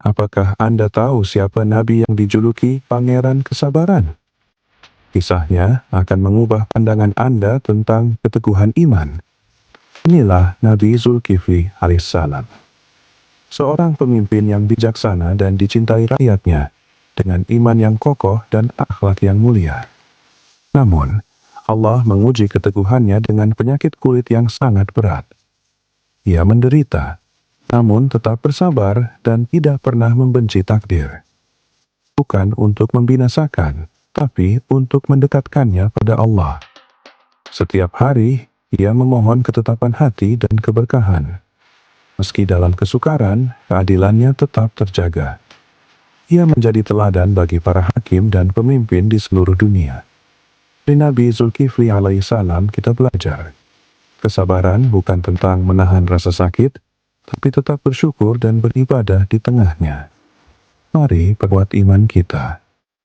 apakah Anda tahu siapa Nabi yang dijuluki Pangeran Kesabaran? Kisahnya akan mengubah pandangan Anda tentang keteguhan iman. Inilah Nabi Zulkifli alaihissalam. Seorang pemimpin yang bijaksana dan dicintai rakyatnya, dengan iman yang kokoh dan akhlak yang mulia. Namun, Allah menguji keteguhannya dengan penyakit kulit yang sangat berat. Ia menderita, namun tetap bersabar dan tidak pernah membenci takdir. Bukan untuk membinasakan, tapi untuk mendekatkannya pada Allah. Setiap hari, ia memohon ketetapan hati dan keberkahan. Meski dalam kesukaran, keadilannya tetap terjaga. Ia menjadi teladan bagi para hakim dan pemimpin di seluruh dunia. Dari Nabi Zulkifli alaihissalam kita belajar, kesabaran bukan tentang menahan rasa sakit, tapi tetap bersyukur dan beribadah di tengahnya. Mari perkuat iman kita.